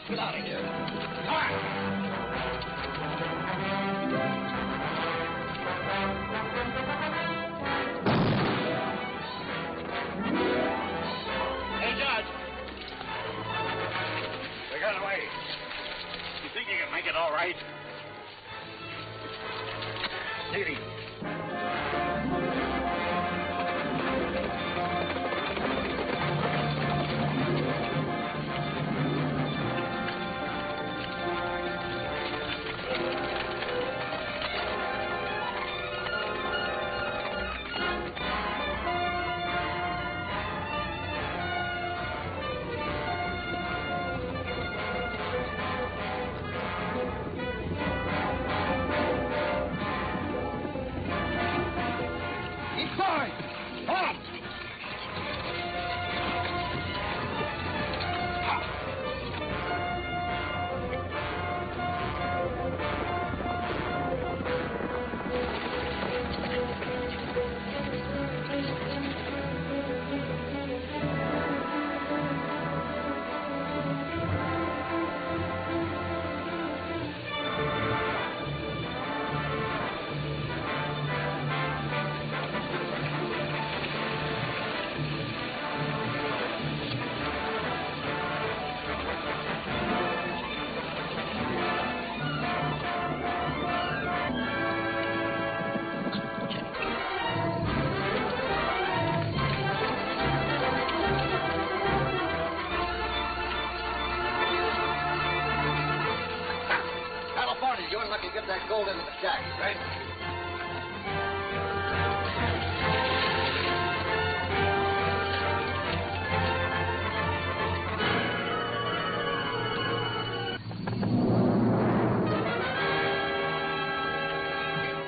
Let's get out of here. Come on. Hey, Judge. We got away. You think you can make it all right? Take it easy. Get that gold into the shack, right?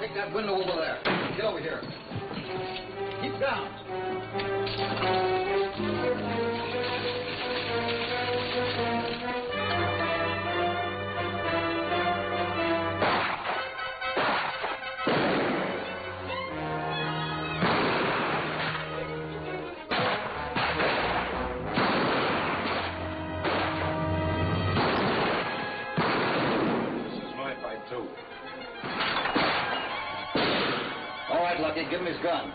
Take that window over there. Get over here. Keep down. Lucky, give him his gun.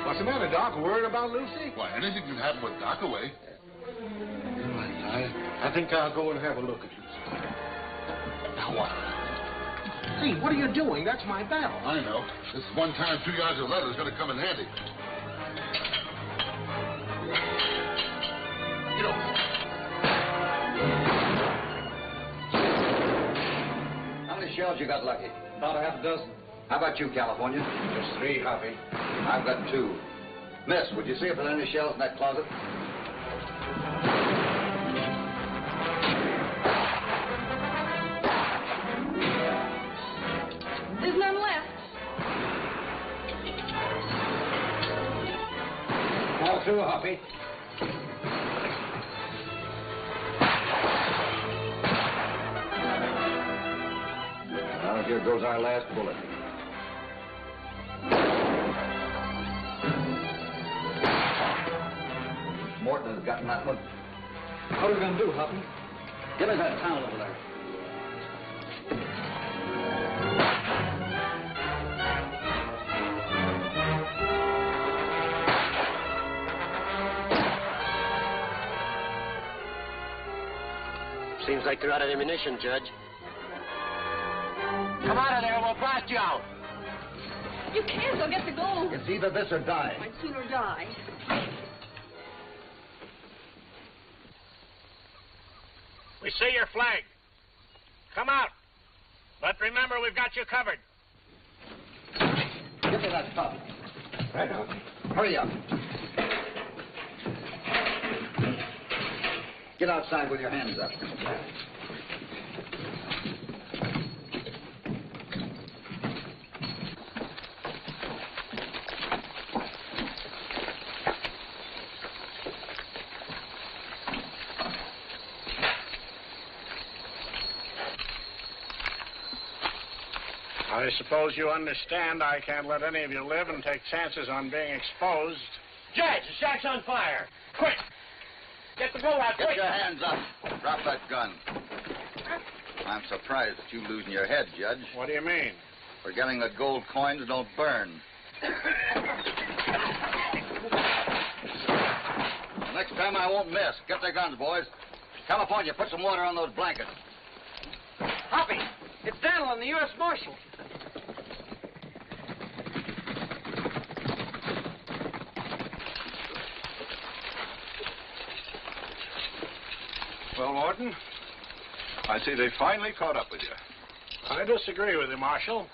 What's the matter, Doc? Worried about Lucy? Why, anything can happen with Doc away. I think I'll go and have a look at Lucy. Now what? Hey, what are you doing? That's my bell. I know. This one time 2 yards of leather is going to come in handy. Get over here. How many shells you got, Lucky? About a half a dozen. How about you, California? Just 3, Hoppy. I've got 2. Miss, would you see if there's any shells in that closet? There's none left. All through, Hoppy. Well, here goes our last bullet. Morton has gotten that one. What are we going to do, Hoppy? Give me that towel over there. Seems like they're out of ammunition, Judge. Come out of there, we'll blast you out. You can't. I'll get the gold. It's either this or die. I'd sooner die. We see your flag. Come out. But remember, we've got you covered. Give me that top. Right out. Hurry up. Get outside with your hands up. I suppose you understand I can't let any of you live and take chances on being exposed. Judge, the shack's on fire. Quick! Get the boat out, Get quick! your hands up. Drop that gun. I'm surprised at you losing your head, Judge. What do you mean? Forgetting that gold coins don't burn. Next time I won't miss. Get their guns, boys. California, put some water on those blankets. Hoppy, it's Daniel and the U.S. Marshal. Well, Morton, I see they finally caught up with you. I disagree with you, Marshal.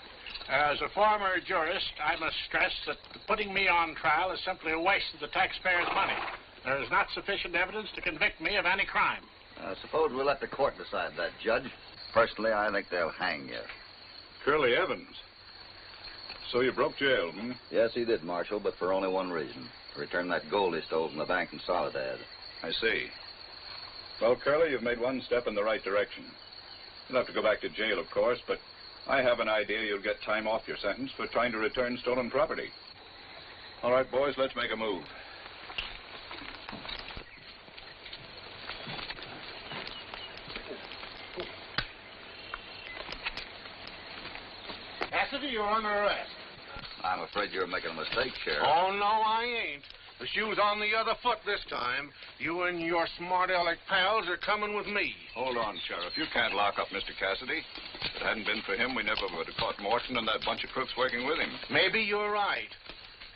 As a former jurist, I must stress that putting me on trial is simply a waste of the taxpayers' money. There is not sufficient evidence to convict me of any crime. Suppose we'll let the court decide that, Judge. Personally, I think they'll hang you. Curly Evans. So you broke jail, hmm? Yes, he did, Marshal, but for only one reason. To return that gold he stole from the bank in Soledad. I see. Well, Curly, you've made one step in the right direction. You'll have to go back to jail, of course, but I have an idea you'll get time off your sentence for trying to return stolen property. All right, boys, let's make a move. Cassidy, you're under arrest. I'm afraid you're making a mistake, Sheriff. Oh, no, I ain't. The shoe's on the other foot this time. You and your smart aleck pals are coming with me. Hold on, Sheriff. You can't lock up Mr. Cassidy. If it hadn't been for him, we never would have caught Morton and that bunch of crooks working with him. Maybe you're right.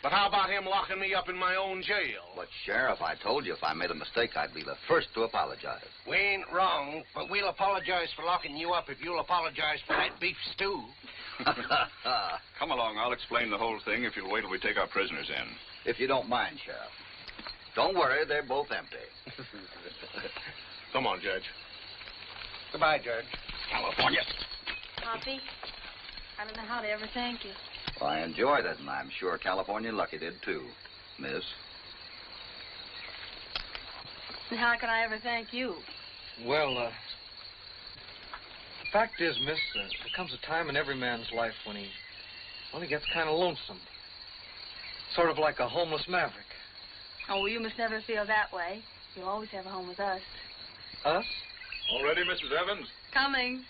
But how about him locking me up in my own jail? But, Sheriff, I told you if I made a mistake, I'd be the first to apologize. We ain't wrong, but we'll apologize for locking you up if you'll apologize for that beef stew. Come along. I'll explain the whole thing if you'll wait till we take our prisoners in. If you don't mind, Sheriff. Don't worry, they're both empty. Come on, Judge. Goodbye, Judge. California. Poppy, I don't know how to ever thank you. Well, I enjoyed it, and I'm sure California Lucky did, too, miss. And how can I ever thank you? Well, the fact is, miss, there comes a time in every man's life when he gets kind of lonesome. Sort of like a homeless maverick. Oh, well, you must never feel that way. You'll always have a home with us. Us? All ready, Mrs. Evans? Coming.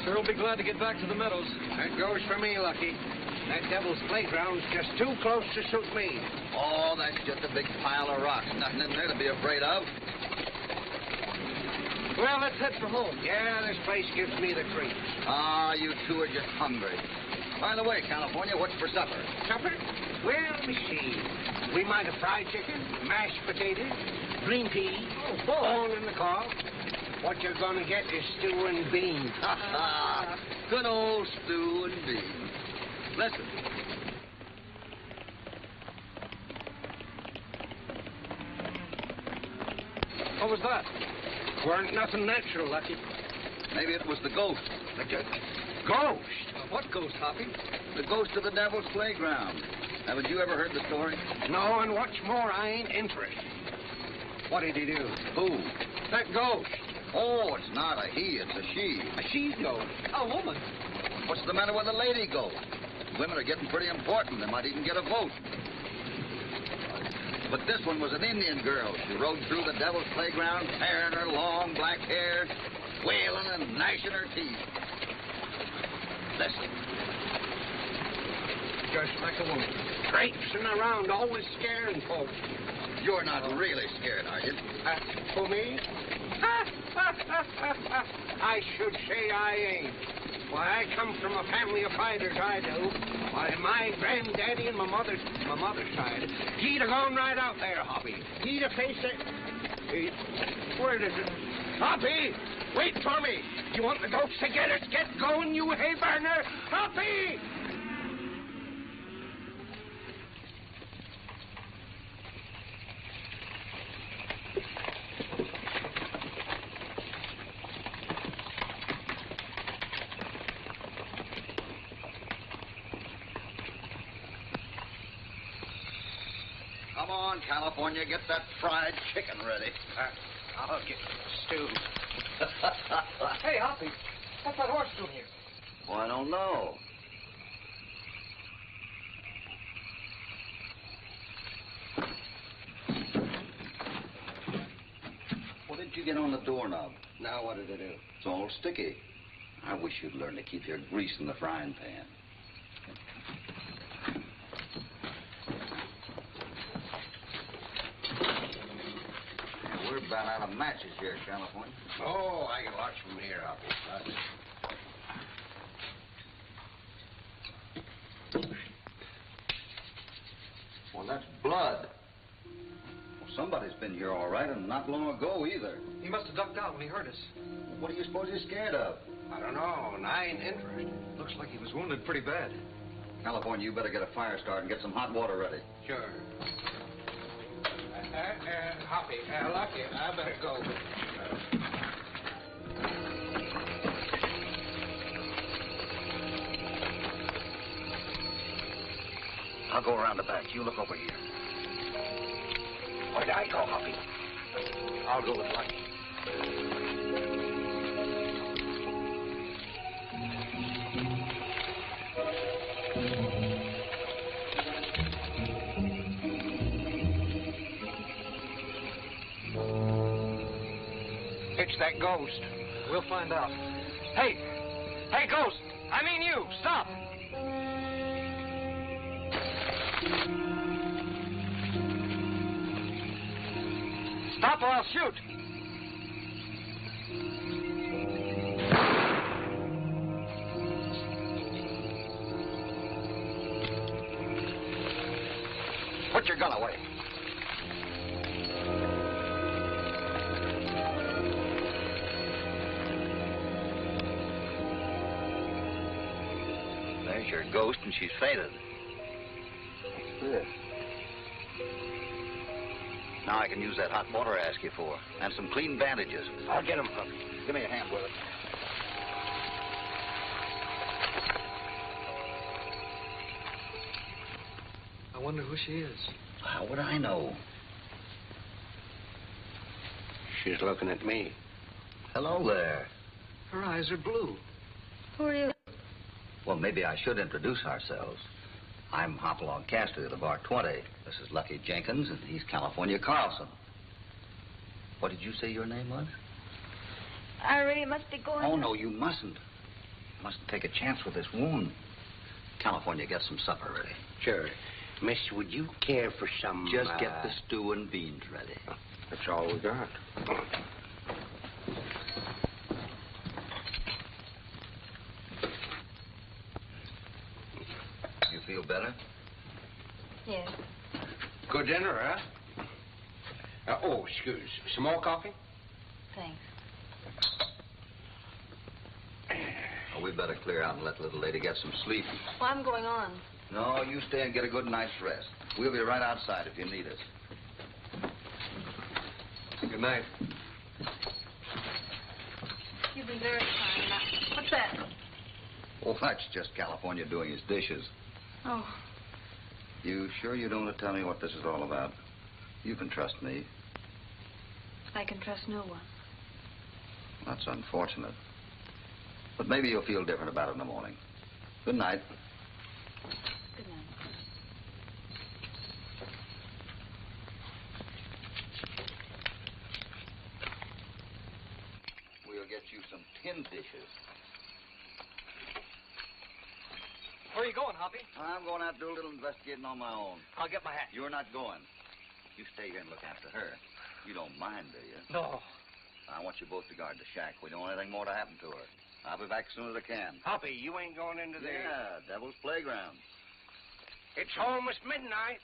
Sure will be glad to get back to the meadows. That goes for me, Lucky. That devil's playground's just too close to suit me. Oh, that's just a big pile of rocks. Nothing in there to be afraid of. Well, let's head for home. Yeah, this place gives me the creeps. Ah, you two are just hungry. By the way, California, what's for supper? Supper? Well, let me see. We might have fried chicken, mashed potatoes, green peas, bone in the cob. What you're gonna get is stew and beans. Good old stew and beans. Listen. What was that? Weren't nothing natural, Lucky. Maybe it was the ghost. Ghost? What ghost, Hoppy? The ghost of the Devil's Playground. Haven't you ever heard the story? No, and what's more, I ain't interested. What did he do? Who? That ghost. Oh, it's not a he, it's a she. A she-ghost. A woman. What's the matter with a lady ghost? Women are getting pretty important. They might even get a vote. But this one was an Indian girl. She rode through the Devil's Playground, tearing her long black hair, wailing and gnashing her teeth. Listen. Just like a woman. Traipsing around, always scaring folks. You're not really scared, are you? For me? I should say I ain't. Why, I come from a family of fighters, I do. Why, my granddaddy and my mother's side, he'd have gone right out there, Hoppy. He'd have faced it. Where is it? Hoppy! Wait for me! You want the ghost to get us? Get going, you hay burner! Hoppy! Come on, California, get that fried chicken ready. I'll get stew. Hey, Hoppy, what's that horse doing here? Well, I don't know. What did you get on the doorknob? Now what did I do? It's all sticky. I wish you'd learn to keep your grease in the frying pan. We're about out of matches here, California. Oh, I can watch from here, Hoppy. Well, that's blood. Well, somebody's been here all right, and not long ago either. He must have ducked out when he heard us. What do you suppose he's scared of? I don't know, and I ain't interested. Looks like he was wounded pretty bad. California, you better get a fire started and get some hot water ready. Sure. Hoppy, Lucky, I better go. I'll go around the back. You look over here. Where'd I go, Hoppy? I'll go with Lucky. It's that ghost. We'll find out. Hey! Hey, ghost! I mean you! Stop! Stop or I'll shoot! Put your gun away. There's your ghost, and she's fainted. What's this? Now I can use that hot water I asked you for, and some clean bandages. I'll get 'em, Hoppy. Give me a hand with it. I wonder who she is. How would I know? She's looking at me. Hello there. Her eyes are blue. Who are you? Well, maybe I should introduce ourselves. I'm Hopalong Cassidy of the Bar 20. This is Lucky Jenkins, and he's California Carlson. What did you say your name was? I really must be going. Oh, no, you mustn't. You mustn't take a chance with this wound. California, get some supper ready. Sure. Miss, would you care for some... Just get the stew and beans ready. That's all we got. You feel better? Yes. Good dinner, huh? Oh, excuse. Some more coffee? Thanks. we'd better clear out and let the little lady get some sleep. Well, I'm going on. No, you stay and get a good night's rest. We'll be right outside if you need us. Good night. You've been very kind. Now, what's that? Oh, that's just California doing his dishes. Oh, You sure you don't want to tell me what this is all about? You can trust me. I can trust no one. That's unfortunate. But maybe you'll feel different about it in the morning. Good night. Good night. We'll get you some tin dishes. Where are you going, Hoppy? I'm going out to do a little investigating on my own. I'll get my hat. You're not going. You stay here and look after her. You don't mind, do you? No. I want you both to guard the shack. We don't want anything more to happen to her. I'll be back as soon as I can. Hoppy, you ain't going into there. Yeah, Devil's Playground. It's almost midnight.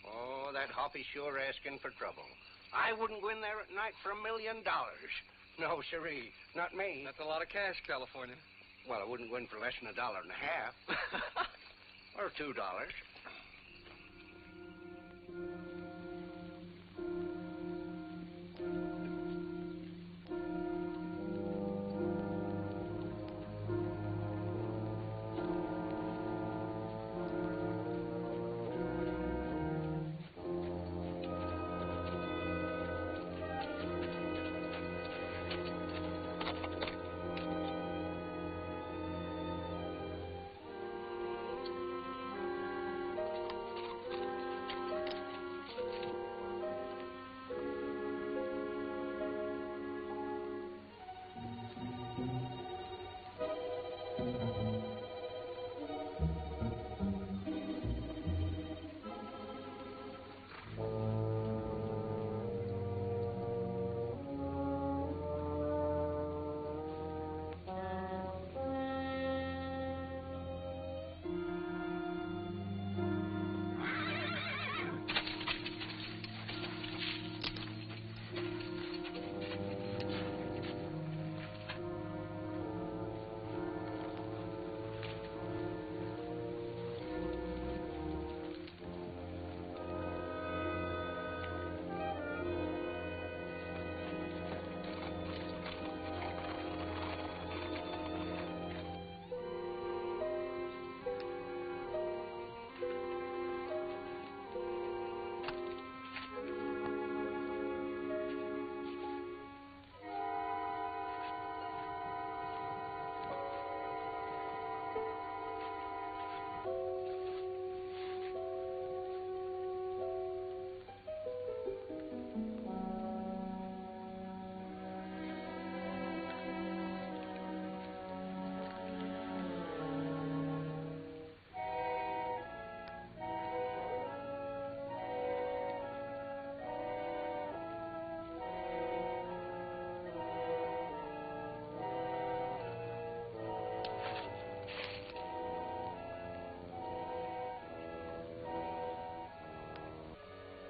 Oh, that Hoppy's sure asking for trouble. I wouldn't go in there at night for $1 million. No, sirree, not me. That's a lot of cash, California. Well, I wouldn't go in for less than $1.50. Or $2.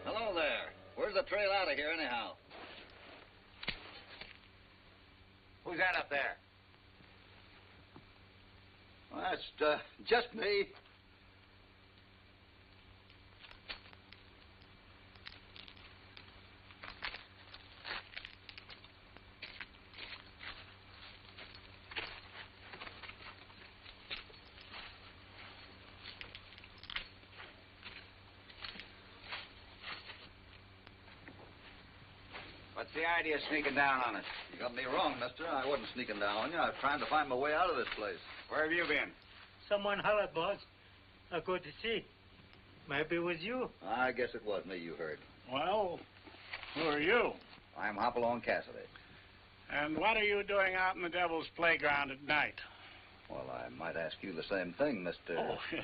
Hello there. Where's the trail out of here, anyhow? Who's that up there? Well, that's just me. What's the idea of sneaking down on us? You got me wrong, mister. I wasn't sneaking down on you. I was trying to find my way out of this place. Where have you been? Someone hollered, boss. I go to see. Maybe it was you. I guess it was me you heard. Well, who are you? I'm Hopalong Cassidy. And what are you doing out in the Devil's Playground at night? Well, I might ask you the same thing, Mr. Oh, yes.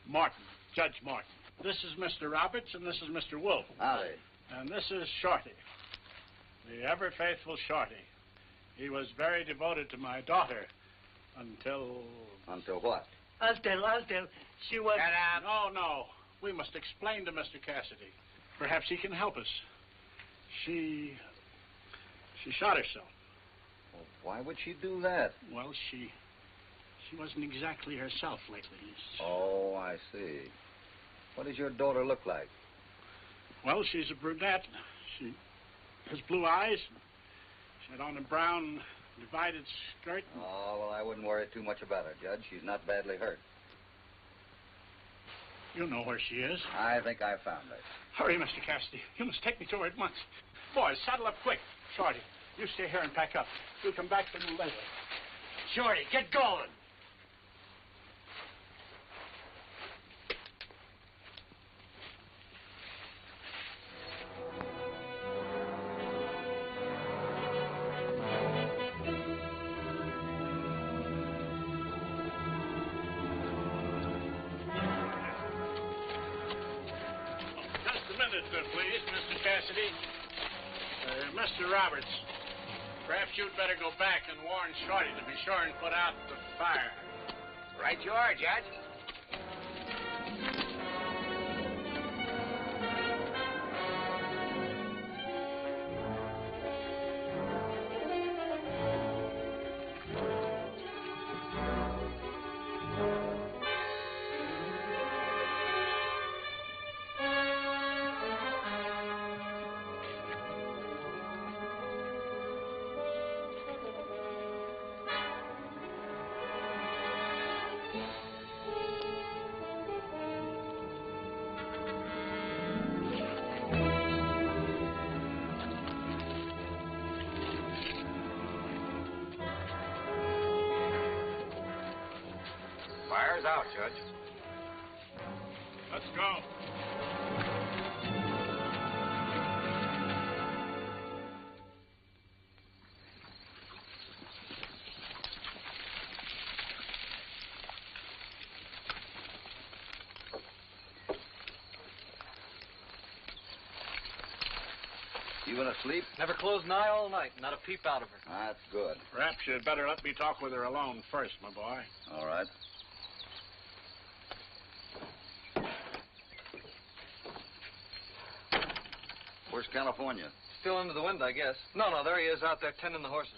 Martin, Judge Martin. This is Mr. Roberts, and this is Mr. Wolf. Howdy. And this is Shorty, the ever-faithful Shorty. He was very devoted to my daughter until... Until what? I'll tell. She was... Get out. No. We must explain to Mr. Cassidy. Perhaps he can help us. She shot herself. Well, why would she do that? Well, she wasn't exactly herself lately. Oh, I see. What does your daughter look like? Well, she's a brunette. She has blue eyes. She had on a brown divided skirt. Oh, well, I wouldn't worry too much about her, Judge. She's not badly hurt. You know where she is. I think I found her. Hurry, Mr. Cassidy. You must take me to her at once. Boys, saddle up quick. Shorty, you stay here and pack up. We'll come back for you later. Shorty, get going. Please, Mr. Cassidy. Mr. Roberts, perhaps you'd better go back and warn Shorty to be sure and put out the fire. Right you are, Judge. Fire's out, Judge. Let's go. You been asleep? Never closed an eye all night. Not a peep out of her. That's good. Perhaps you'd better let me talk with her alone first, my boy. All right. Where's California? Still under the wind, I guess. No, there he is out there tending the horses.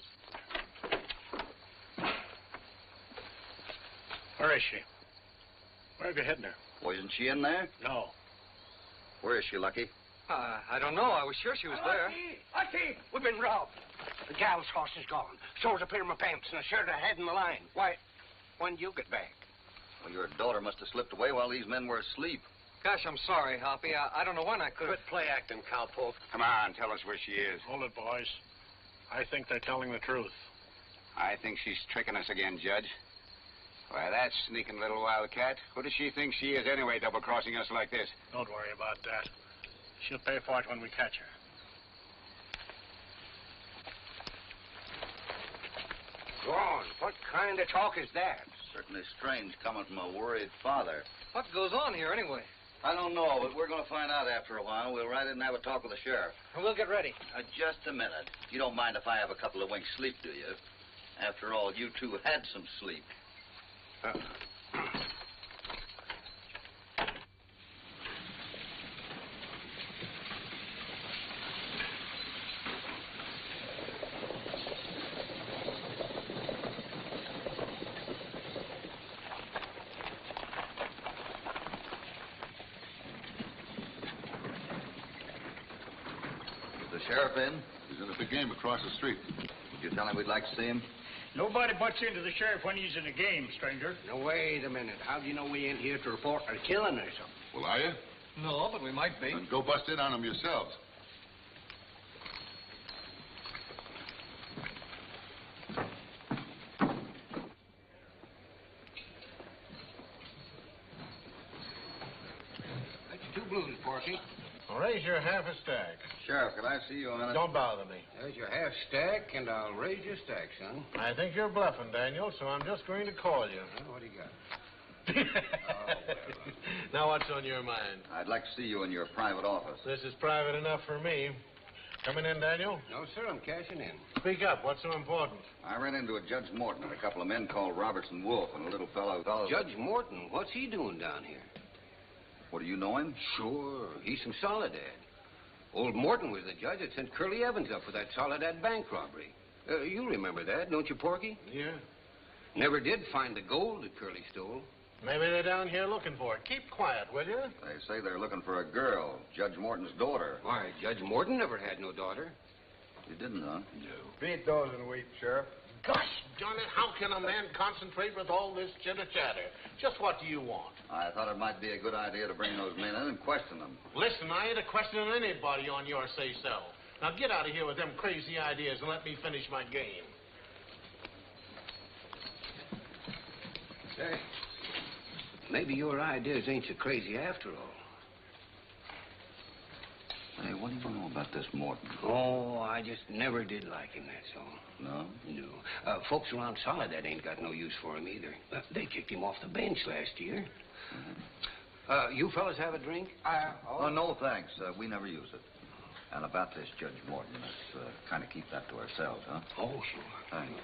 Where is she? Where have you hidden her? Well, isn't she in there? No. Where is she, Lucky? I don't know. I was sure she was there. Lucky! We've been robbed. The gal's horse is gone. So's a pair of my pants and a shirt I had in the line. Why, when did you get back? Well, your daughter must have slipped away while these men were asleep. Gosh, I'm sorry, Hoppy. I don't know when I could have... Quit play acting, cowpoke. Come on, tell us where she is. Hold it, boys. I think they're telling the truth. I think she's tricking us again, Judge. Why, that sneaking little wildcat. Who does she think she is anyway, double-crossing us like this? Don't worry about that. She'll pay for it when we catch her. Go on. What kind of talk is that? Certainly strange coming from a worried father. What goes on here, anyway? I don't know, but we're going to find out after a while. We'll ride in and have a talk with the sheriff. We'll get ready. Just a minute. You don't mind if I have a couple of winks sleep, do you? After all, you two had some sleep. Is the sheriff in? He's in a big game across the street. Did you tell him we'd like to see him? Nobody butts into the sheriff when he's in a game, stranger. Now, wait a minute. How do you know we ain't here to report a killing or something? Well, are you? No, but we might be. Then go bust in on him yourselves. That's 2 blues, Porky. Well, raise your half a stack. Sheriff, could I see you on it? Don't bother me. There's your half stack, and I'll raise your stack, son. I think you're bluffing, Daniel, so I'm just going to call you. Well, what do you got? Now, what's on your mind? I'd like to see you in your private office. This is private enough for me. Coming in, Daniel? No, sir, I'm cashing in. Speak up. What's so important? I ran into a Judge Morton and a couple of men called Robertson Wolf and a little fellow... Judge Morton, what's he doing down here? What, do you know him? Sure, he's from Soledad. Old Morton was the judge that sent Curly Evans up for that Soledad bank robbery. You remember that, don't you, Porky? Yeah. Never did find the gold that Curly stole. Maybe they're down here looking for it. Keep quiet, will you? They say they're looking for a girl, Judge Morton's daughter. Why, Judge Morton never had no daughter. You didn't, huh? No. Beat those and weep, Sheriff. Gosh, Johnny, how can a man concentrate with all this chitter-chatter? Just what do you want? I thought it might be a good idea to bring those men in and question them. Listen, I ain't a questioning anybody on your say-so. Now get out of here with them crazy ideas and let me finish my game. Say, maybe your ideas ain't so crazy after all. Hey, what do you know about this Morton? Oh, I just never did like him, that's all. No? No. Folks around Soledad ain't got no use for him either. They kicked him off the bench last year. Mm-hmm. You fellas have a drink? Oh, no, thanks. We never use it. And about this Judge Morton, let's kind of keep that to ourselves, huh? Oh, sure. Thanks.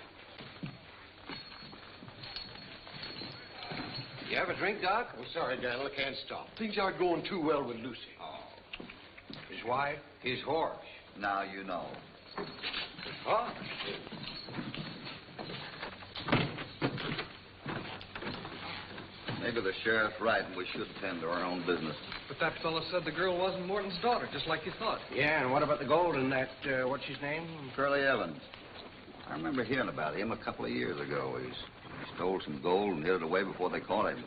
You have a drink, Doc? I'm sorry, Daniel. I can't stop. Things aren't going too well with Lucy. Oh. His wife? His horse. Now you know. Huh? Maybe the sheriff's right and we should tend to our own business. But that fellow said the girl wasn't Morton's daughter, just like you thought. Yeah, and what about the gold and that, what's his name? Curly Evans. I remember hearing about him a couple of years ago. He stole some gold and hid it away before they caught him.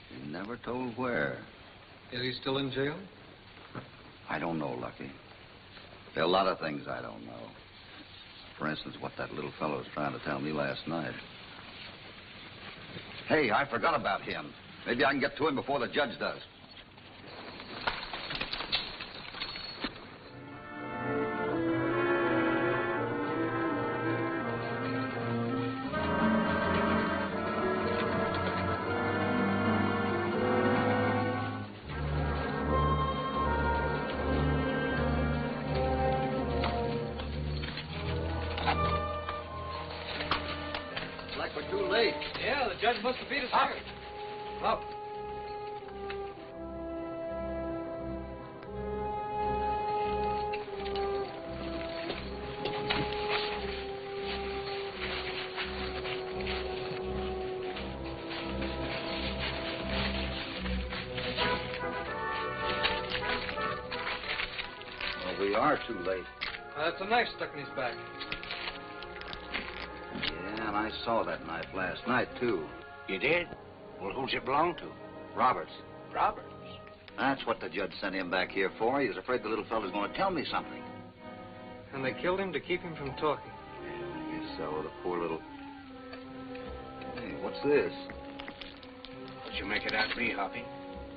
He never told where. Is he still in jail? I don't know, Lucky. There are a lot of things I don't know. For instance, what that little fellow was trying to tell me last night. Hey, I forgot about him. Maybe I can get to him before the judge does. Yeah, the judge must have beat us here. Up. Well, we are too late. That's a knife stuck in his back. Yeah, and I saw that knife last night, too. You did? Well, who's it belong to? Roberts. Roberts. That's what the judge sent him back here for. He was afraid the little fellow's going to tell me something. And they killed him to keep him from talking. Yeah, I guess so. The poor little... Hey, what's this? What'd you make it out to be, Hoppy?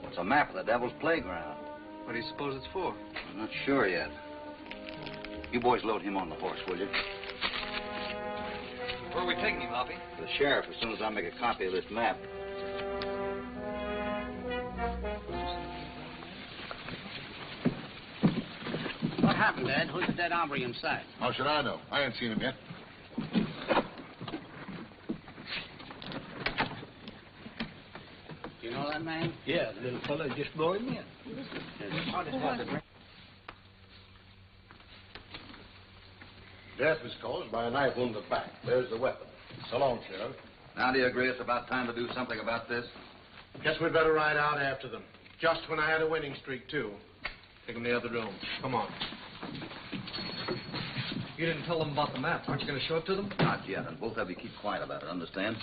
It's a map of the Devil's Playground. What do you suppose it's for? I'm not sure yet. You boys load him on the horse, will you? Where are we taking him, Hoppy? The sheriff, as soon as I make a copy of this map. What happened, Dad? Who's the dead hombre inside? How should I know? I ain't seen him yet. Do you know that man? Yeah, the little fellow just brought him in. Death was caused by a knife wound to the back. There's the weapon. So long, Sheriff. Now, do you agree it's about time to do something about this? Guess we'd better ride out after them. Just when I had a winning streak, too. Take them to the other room. Come on. You didn't tell them about the map. Aren't you going to show it to them? Not yet, and both of you keep quiet about it, understand?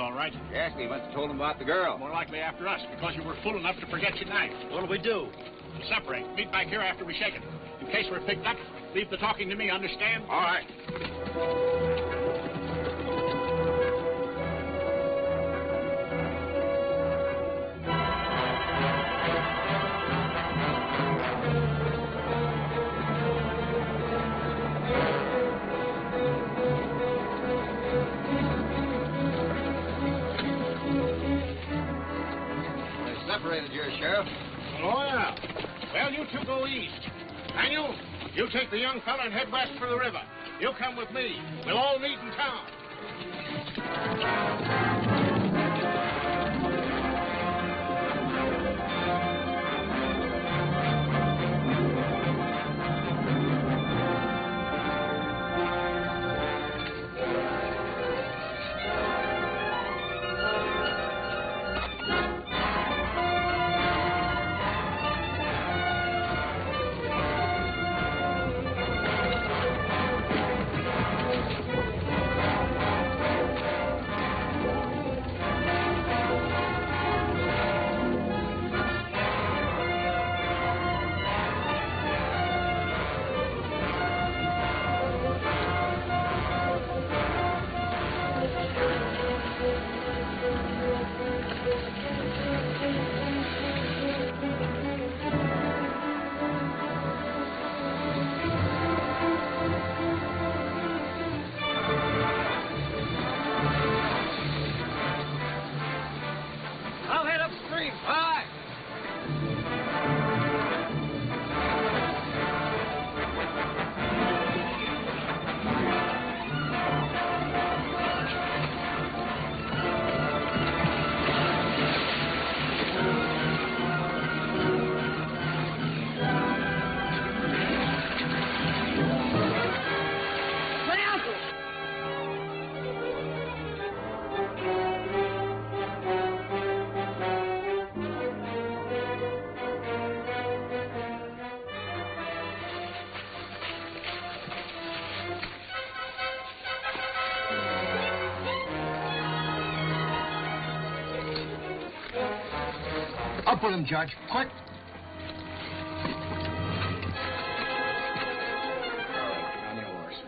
All right. Yes, he must have told him about the girl. More likely after us, because you were fool enough to forget your knife. What'll we do? Separate. Meet back here after we shake it. In case we're picked up, leave the talking to me, understand? All right. Sheriff. Oh, yeah. Well, you two go east. Daniel, you take the young fella and head west for the river. You come with me. We'll all meet in town. I'll head upstream. Aye. My uncle! Up with him, Judge. Quick. On your horse.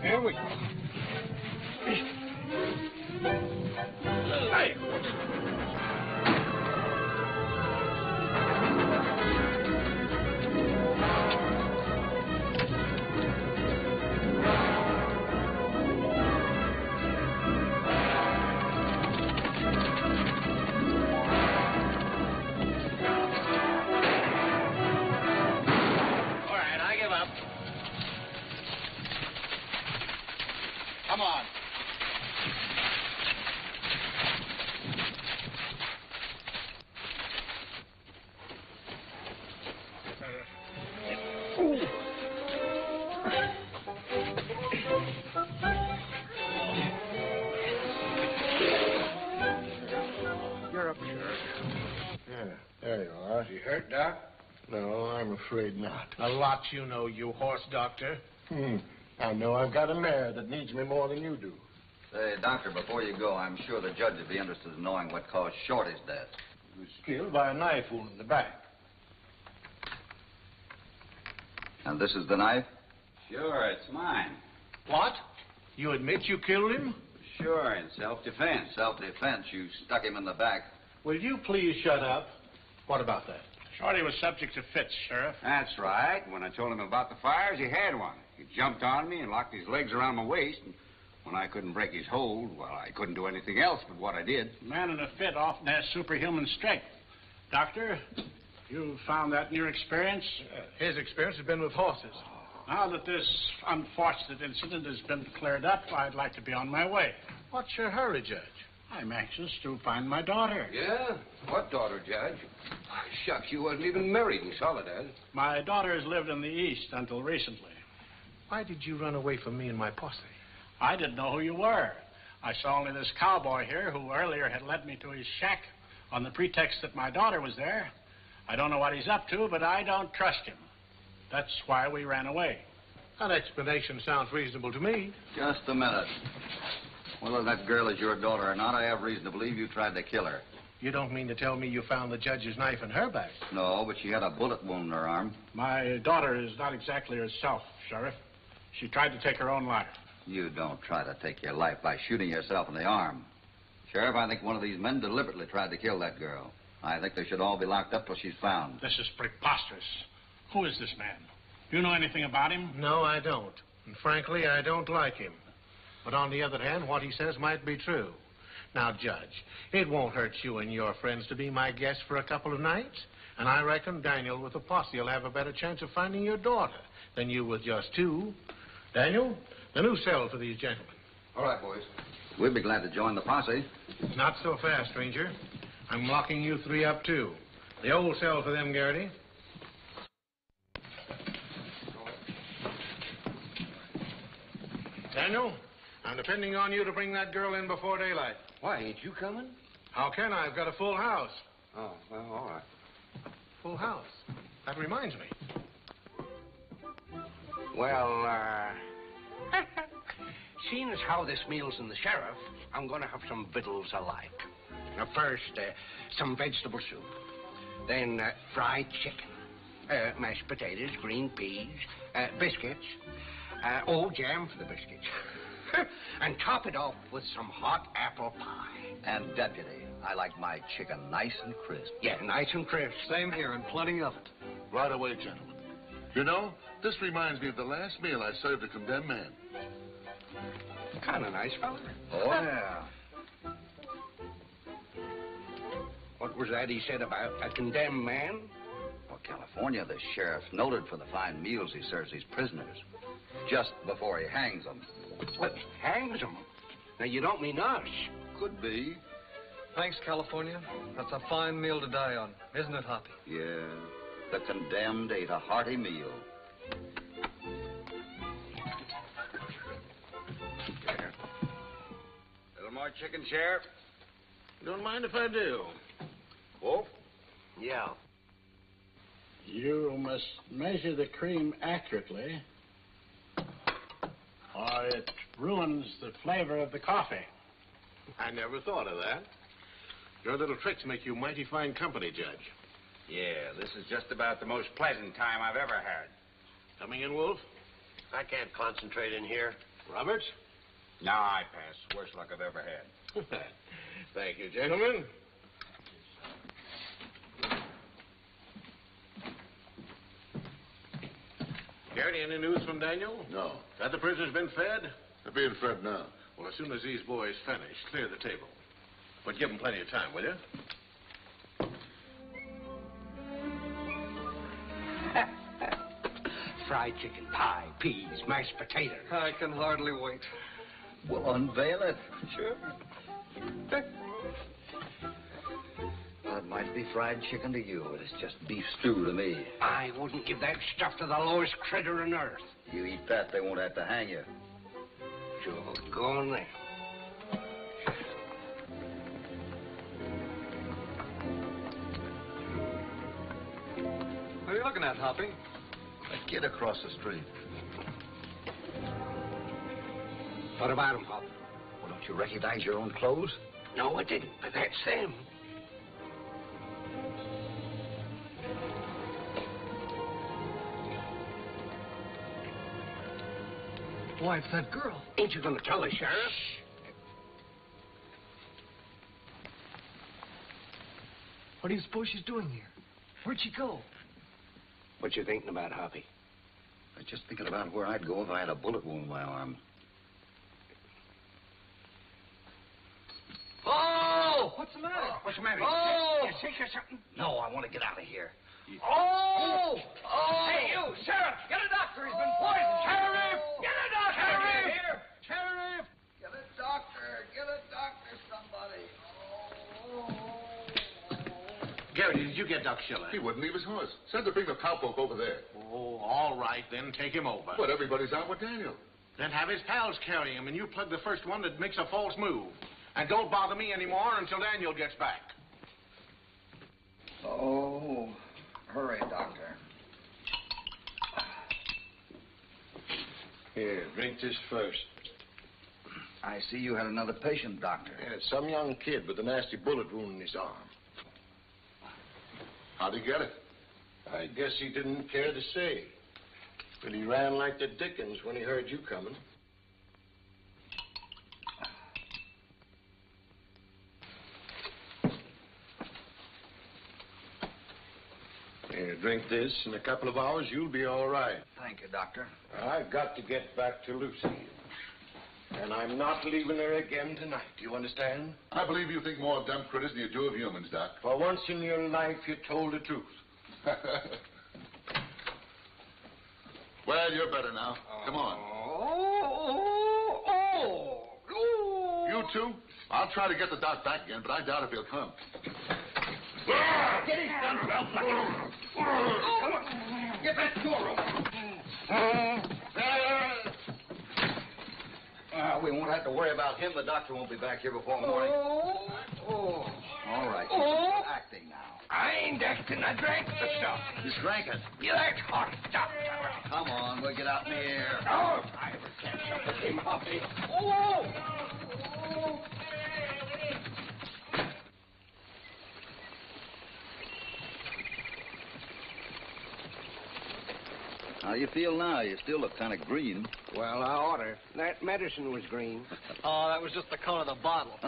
Here we go. All right, I give up. Come on. You're up, Sheriff. Yeah, there you are. You hurt, Doc? No, I'm afraid not. A lot you know, you horse doctor. I know I've got a mare that needs me more than you do. Say, Doctor, before you go, I'm sure the judge would be interested in knowing what caused Shorty's death. He was killed by a knife wound in the back. And this is the knife? Sure, it's mine. What? You admit you killed him? Sure, in self-defense. Self-defense. You stuck him in the back. Will you please shut up? What about that? Shorty was subject to fits, Sheriff. That's right. When I told him about the fires, he had one. He jumped on me and locked his legs around my waist. And when I couldn't break his hold, well, I couldn't do anything else but what I did. A man in a fit often has superhuman strength. Doctor, you found that in your experience? His experience has been with horses. Now that this unfortunate incident has been cleared up, I'd like to be on my way. What's your hurry, Judge? I'm anxious to find my daughter. Yeah? What daughter, Judge? Shucks, you wasn't even married in Soledad. My daughter has lived in the East until recently. Why did you run away from me and my posse? I didn't know who you were. I saw only this cowboy here who earlier had led me to his shack on the pretext that my daughter was there. I don't know what he's up to, but I don't trust him. That's why we ran away. That explanation sounds reasonable to me. Just a minute. Whether that girl is your daughter or not, I have reason to believe you tried to kill her. You don't mean to tell me you found the judge's knife in her bag? No, but she had a bullet wound in her arm. My daughter is not exactly herself, Sheriff. She tried to take her own life. You don't try to take your life by shooting yourself in the arm. Sheriff, I think one of these men deliberately tried to kill that girl. I think they should all be locked up till she's found. This is preposterous. Who is this man? Do you know anything about him? No, I don't. And frankly, I don't like him. But on the other hand, what he says might be true. Now, Judge, it won't hurt you and your friends to be my guests for a couple of nights. And I reckon Daniel with the posse will have a better chance of finding your daughter than you with just two. Daniel, the new cell for these gentlemen. All right, boys. We'd be glad to join the posse. Not so fast, stranger. I'm locking you three up, too. The old cell for them, Garrity. Daniel, I'm depending on you to bring that girl in before daylight. Why, ain't you coming? How can I? I've got a full house. Oh, well, all right. Full house. That reminds me. Well, seeing as how this meal's in the sheriff, I'm going to have some victuals I like. Now, first, some vegetable soup. Then, fried chicken. Mashed potatoes, green peas, biscuits. Jam for the biscuits. And top it off with some hot apple pie. And, Deputy, I like my chicken nice and crisp. Yeah, nice and crisp. Same here, and plenty of it. Right away, gentlemen. You know, this reminds me of the last meal I served a condemned man. Kind of nice, fella. Oh, yeah. What was that he said about a condemned man? Well, California, the sheriff noted for the fine meals he serves his prisoners. Just before he hangs them. What, hangs him? Now, you don't mean us. Could be. Thanks, California. That's a fine meal to die on, isn't it, Hoppy? Yeah. The condemned ate a hearty meal. A little more chicken, Sheriff? Don't mind if I do. Wolf? Yeah. You must measure the cream accurately, or it ruins the flavor of the coffee. I never thought of that. Your little tricks make you mighty fine company, Judge. Yeah, this is just about the most pleasant time I've ever had. Coming in, Wolf? I can't concentrate in here. Roberts? No, I pass. Worst luck I've ever had. Thank you, gentlemen. Garrity, any news from Daniel? No. Have the prisoners been fed? They're being fed now. Well, as soon as these boys finish, clear the table. But give them plenty of time, will you? Fried chicken, pie, peas, mashed potatoes. I can hardly wait. Well, unveil it. Sure. Well, it might be fried chicken to you, but it's just beef stew to me. I wouldn't give that stuff to the lowest critter on earth. You eat that, they won't have to hang you. Sure, go on then. What are you looking at, Hoppy? That kid across the street. What about him, Pop? Well, don't you recognize your own clothes? No, I didn't, but that's them. Why, it's that girl. Ain't you going to tell the sheriff? What do you suppose she's doing here? Where'd she go? What you thinking about, Hoppy? I was just thinking about where I'd go if I had a bullet wound in my arm. Oh! What's the matter? What's the matter? Oh! You sick or something? No, I want to get out of here. Oh! Oh! Hey, you, Sheriff! Get a doctor! He's been poisoned! Sheriff! Get a doctor! Sheriff! Here! Sheriff! Get a doctor! Get a doctor, somebody! Garrity, did you get Doc Schiller? He wouldn't leave his horse. Said to bring the cowpoke over there. Oh, all right, then. Take him over. But everybody's out with Daniel. Then have his pals carry him, and you plug the first one that makes a false move. And don't bother me anymore until Daniel gets back. Oh, hurry, doctor. Here, drink this first. I see you had another patient, doctor. Yeah, it's some young kid with a nasty bullet wound in his arm. How'd he get it? I guess he didn't care to say. But he ran like the dickens when he heard you coming. Here, drink this. In a couple of hours, you'll be all right. Thank you, doctor. I've got to get back to Lucy. And I'm not leaving her again tonight. Do you understand? I believe you think more of them critters than you do of humans, Doc. For once in your life, you told the truth. Well, you're better now. Come on. You too? I'll try to get the doc back again, but I doubt if he'll come. Get his gun, Ralph. Come on. Get that door open. We won't have to worry about him. The doctor won't be back here before morning. All right. Acting now. I ain't acting. I drank the stuff. You drank it. You that hot stuff. Come on, we'll get out in the air. Oh, I ever catch up with him, Hoppy. How do you feel now? You still look kind of green. Well, I oughter. That medicine was green. Oh, that was just the count of the bottle.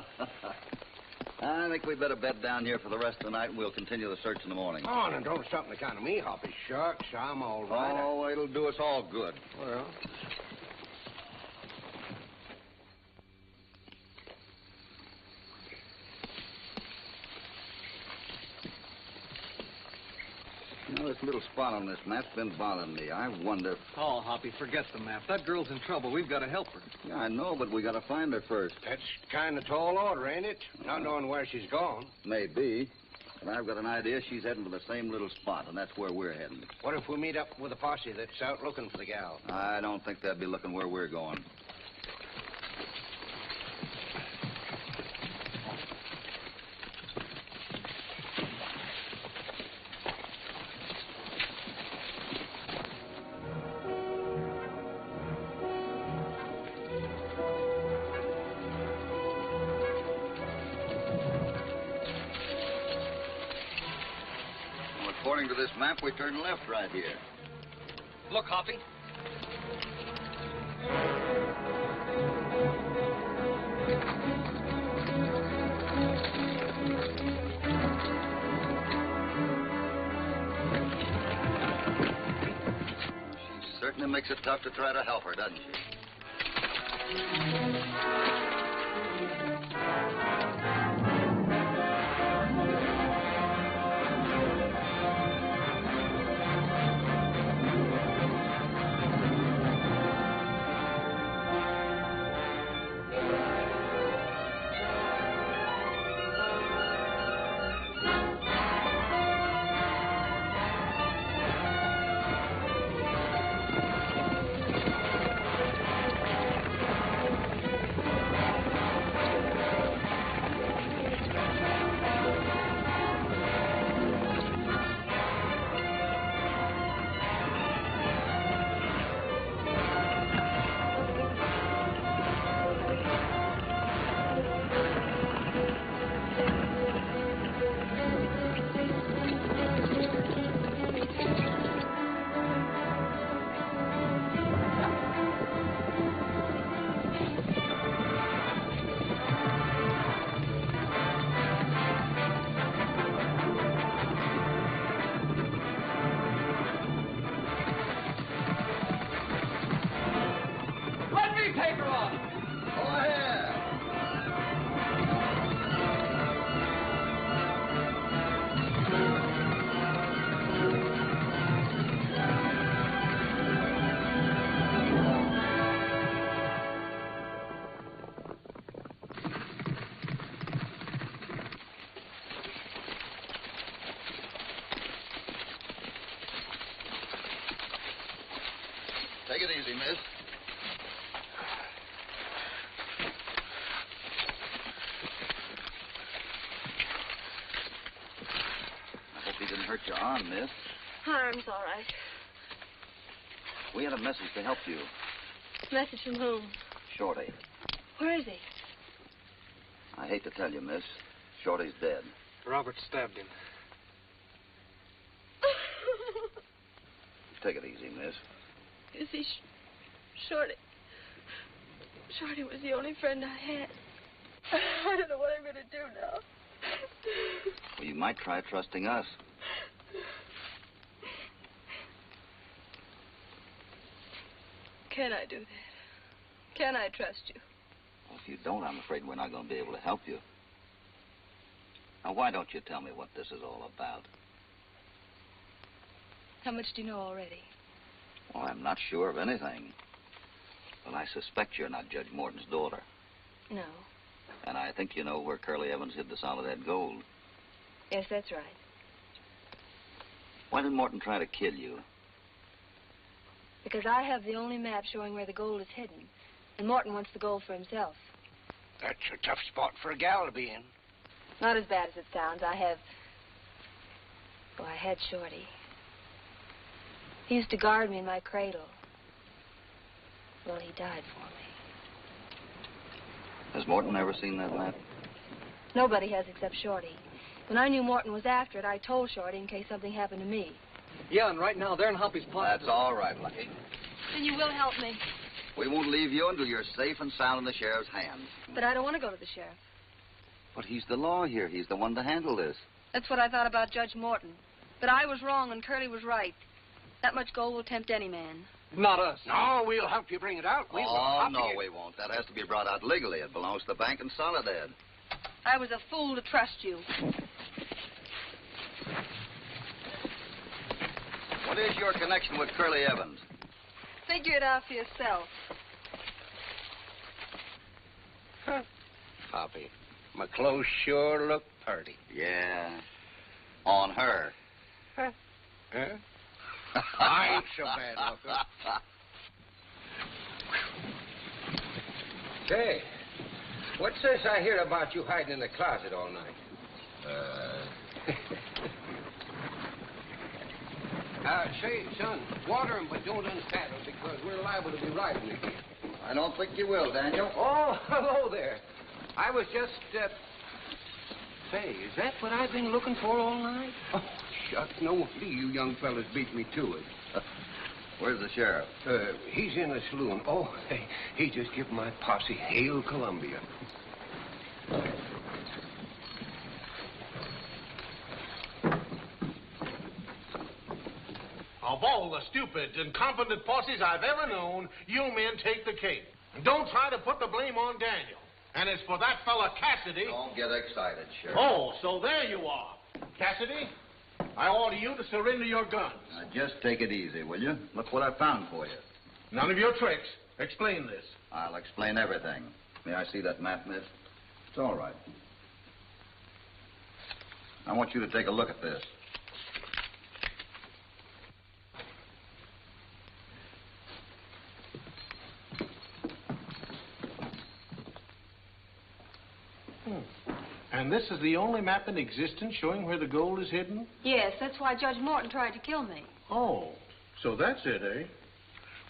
I think we better bed down here for the rest of the night, and we'll continue the search in the morning. Oh, and don't stop on account of me, Hoppy. Shucks, I'm all right. Oh, it'll do us all good. Well... You know, this little spot on this map's been bothering me. I wonder... Oh, Hoppy, forget the map. That girl's in trouble. We've got to help her. Yeah, I know, but we got to find her first. That's kind of tall order, ain't it? Not knowing where she's gone. Maybe. But I've got an idea she's heading to the same little spot, and that's where we're heading. What if we meet up with a posse that's out looking for the gal? I don't think they'll be looking where we're going. According to this map, we turn left right here. Look, Hoppy. She certainly makes it tough to try to help her, doesn't she? Take it easy, miss. I hope he didn't hurt your arm, miss. Arm's all right. We had a message to help you. Message from whom? Shorty. Where is he? I hate to tell you, miss. Shorty's dead. Robert stabbed him. Take it easy, miss. You see, Shorty was the only friend I had. I don't know what I'm going to do now. Well, you might try trusting us. Can I do that? Can I trust you? Well, if you don't, I'm afraid we're not going to be able to help you. Now, why don't you tell me what this is all about? How much do you know already? Well, I'm not sure of anything. But I suspect you're not Judge Morton's daughter. No. And I think you know where Curly Evans hid the Soledad gold. Yes, that's right. Why did Morton try to kill you? Because I have the only map showing where the gold is hidden. And Morton wants the gold for himself. That's a tough spot for a gal to be in. Not as bad as it sounds. I had Shorty. He used to guard me in my cradle. Well, he died for me. Has Morton ever seen that map? Nobody has except Shorty. When I knew Morton was after it, I told Shorty in case something happened to me. Yeah, and right now they're in Hoppy's pocket. That's all right, Lucky. Then you will help me. We won't leave you until you're safe and sound in the sheriff's hands. But I don't want to go to the sheriff. But he's the law here. He's the one to handle this. That's what I thought about Judge Morton. But I was wrong and Curly was right. That much gold will tempt any man. Not us. No, we'll help you bring it out. We won't. That has to be brought out legally. It belongs to the bank in Soledad. I was a fool to trust you. What is your connection with Curly Evans? Figure it out for yourself. Huh. Hoppy, my clothes sure look purty. Yeah. On her. Huh? I ain't so bad looking. Say, what's this I hear about you hiding in the closet all night? Say, son, water 'em, but don't unsaddle because we're liable to be riding again. I don't think you will, Daniel. Oh, hello there. I was just, Say, is that what I've been looking for all night? Oh, shucks, no wonder you young fellas beat me to it. Where's the sheriff? He's in the saloon. Oh, hey, he just give my posse Hail Columbia. Of all the stupid, incompetent posses I've ever known, you men take the cake. And don't try to put the blame on Daniel. And as for that fella Cassidy... Don't get excited, Sheriff. Oh, so there you are. Cassidy, I order you to surrender your guns. Now, just take it easy, will you? Look what I found for you. None of your tricks. Explain this. I'll explain everything. May I see that map, miss? It's all right. I want you to take a look at this. And this is the only map in existence showing where the gold is hidden? Yes, that's why Judge Morton tried to kill me. Oh, so that's it, eh?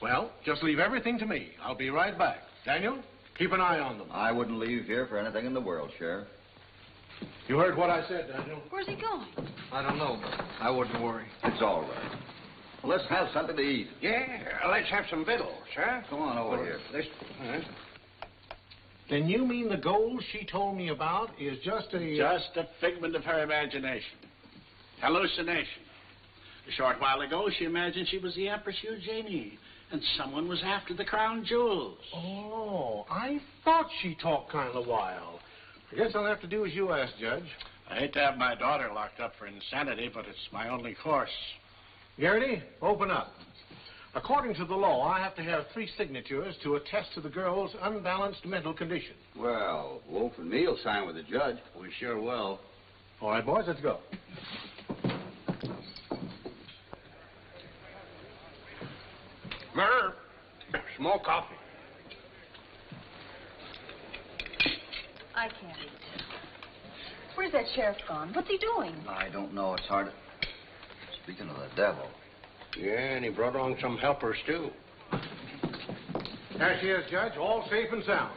Well, just leave everything to me. I'll be right back. Daniel, keep an eye on them. I wouldn't leave here for anything in the world, Sheriff. You heard what I said, Daniel. Where's he going? I don't know, but I wouldn't worry. It's all right. Well, let's have something to eat. Yeah, let's have some victuals, huh? Come on over here. Then you mean the gold she told me about is just a... Just a figment of her imagination. Hallucination. A short while ago, she imagined she was the Empress Eugenie, and someone was after the crown jewels. Oh, I thought she talked kind of wild. I guess I'll have to do as you asked, Judge. I hate to have my daughter locked up for insanity, but it's my only course. Garrity, open up. According to the law, I have to have 3 signatures to attest to the girl's unbalanced mental condition. Well, Wolf and me will sign with the judge. We sure will. All right, boys, let's go. Murr, More coffee. I can't eat. Where's that sheriff gone? What's he doing? I don't know. It's hard. Speaking of the devil. Yeah, and he brought along some helpers, too. There she is, Judge, all safe and sound.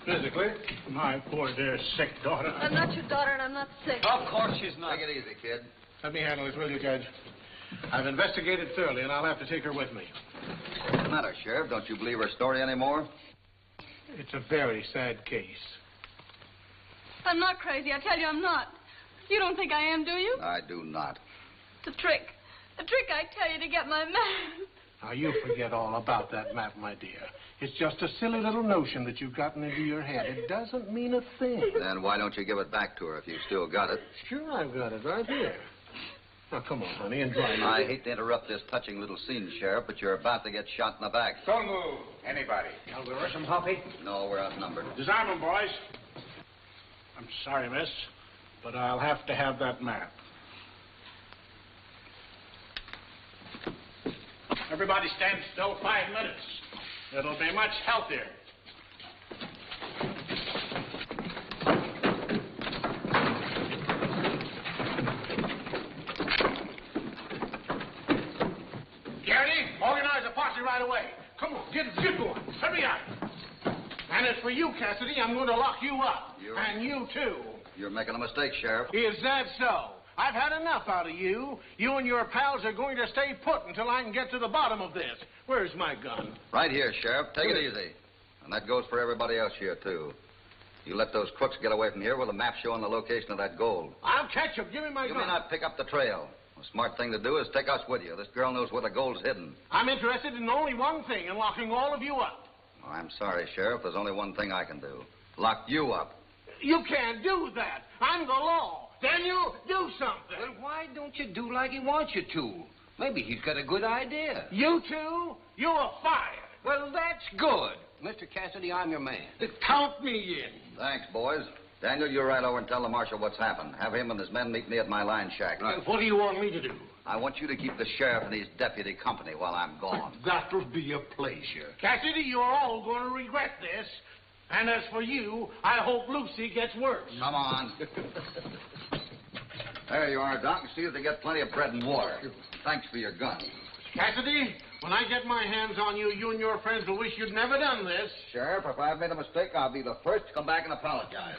Physically. My poor dear sick daughter. I'm not your daughter, and I'm not sick. Of course she's not. Take it easy, kid. Let me handle this, will you, Judge? I've investigated thoroughly, and I'll have to take her with me. What's the matter, Sheriff? Don't you believe her story anymore? It's a very sad case. I'm not crazy. I tell you, I'm not. You don't think I am, do you? I do not. It's a trick. A trick, I tell you, to get my man. Now, you forget all about that map, my dear. It's just a silly little notion that you've gotten into your head. It doesn't mean a thing. Then why don't you give it back to her if you still got it? Sure, I've got it right here. Now, come on, honey, and dry I hate to interrupt this touching little scene, Sheriff, but you're about to get shot in the back. Don't move. Anybody. Shall we rush him, Hoppy? No, we're outnumbered. Disarm him, boys. I'm sorry, miss, but I'll have to have that map. Everybody stand still 5 minutes. It'll be much healthier. Garrity, organize a posse right away. Come on, get going. Hurry up. And as for you, Cassidy, I'm going to lock you up. And you, too. You're making a mistake, Sheriff. Is that so? I've had enough out of you. You and your pals are going to stay put until I can get to the bottom of this. Where's my gun? Right here, Sheriff. Take it easy. And that goes for everybody else here, too. You let those crooks get away from here with a map showing the location of that gold. I'll catch them. Give me my gun. You may not pick up the trail. The smart thing to do is take us with you. This girl knows where the gold's hidden. I'm interested in only one thing, in locking all of you up. Oh, I'm sorry, Sheriff. There's only one thing I can do. Lock you up. You can't do that. I'm the law. Then you do something. Well, why don't you do like he wants you to? Maybe he's got a good idea. You two, you're fired. Well, that's good. Mr. Cassidy, I'm your man. Count me in. Thanks, boys. Daniel, you ride over and tell the marshal what's happened. Have him and his men meet me at my line shack. Right. What do you want me to do? I want you to keep the sheriff and his deputy company while I'm gone. That'll be a pleasure. Cassidy, you're all going to regret this. And as for you, I hope Lucy gets worse. Come on. There you are, Doc. See that they get plenty of bread and water. Thanks for your gun. Cassidy, when I get my hands on you, you and your friends will wish you'd never done this. Sheriff, if I've made a mistake, I'll be the first to come back and apologize.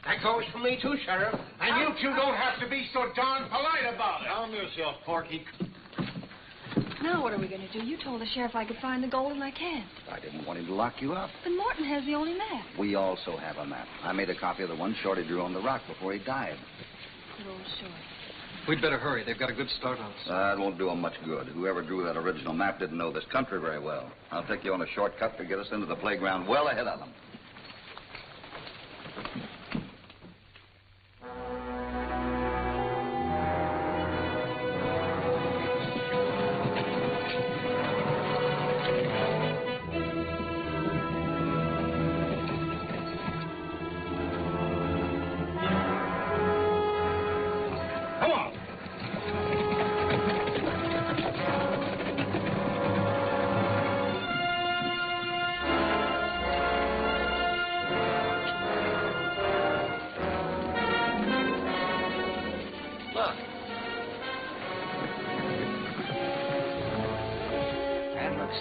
That goes for me, too, Sheriff. And you two don't have to be so darn polite about it. Calm yourself, Porky. Now what are we going to do? You told the sheriff I could find the gold, and I can't. I didn't want him to lock you up. But Morton has the only map. We also have a map. I made a copy of the one Shorty drew on the rock before he died. Good old Shorty. We'd better hurry. They've got a good start on us. It won't do them much good. Whoever drew that original map didn't know this country very well. I'll take you on a shortcut to get us into the playground well ahead of them.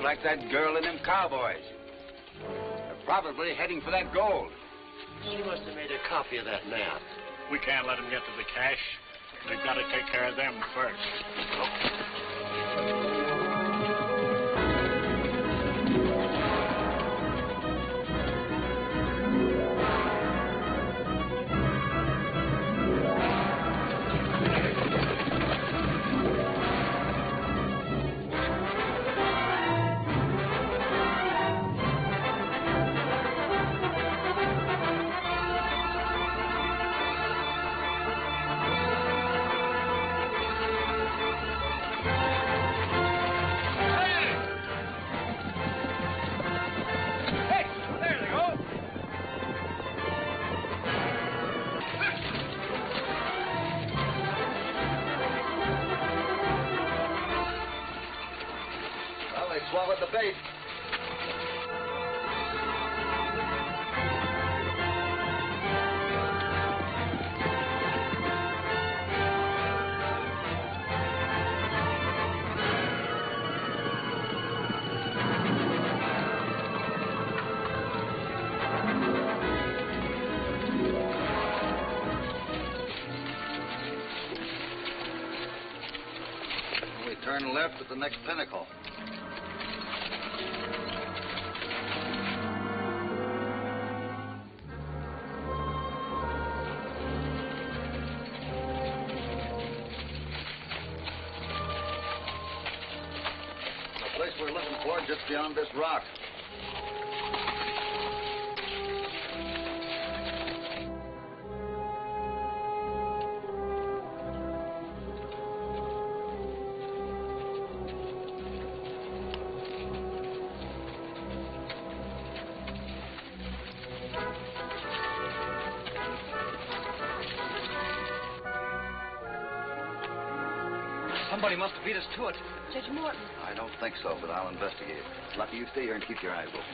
Like that girl and them cowboys. They're probably heading for that gold. She must have made a copy of that map. We can't let them get to the cash. We've got to take care of them first. Swallowed the bait. left at the next pinnacle. The place we're looking for just beyond this rock. Somebody must have beat us to it. Judge Morton. I don't think so, but I'll investigate. Lucky, you stay here and keep your eyes open.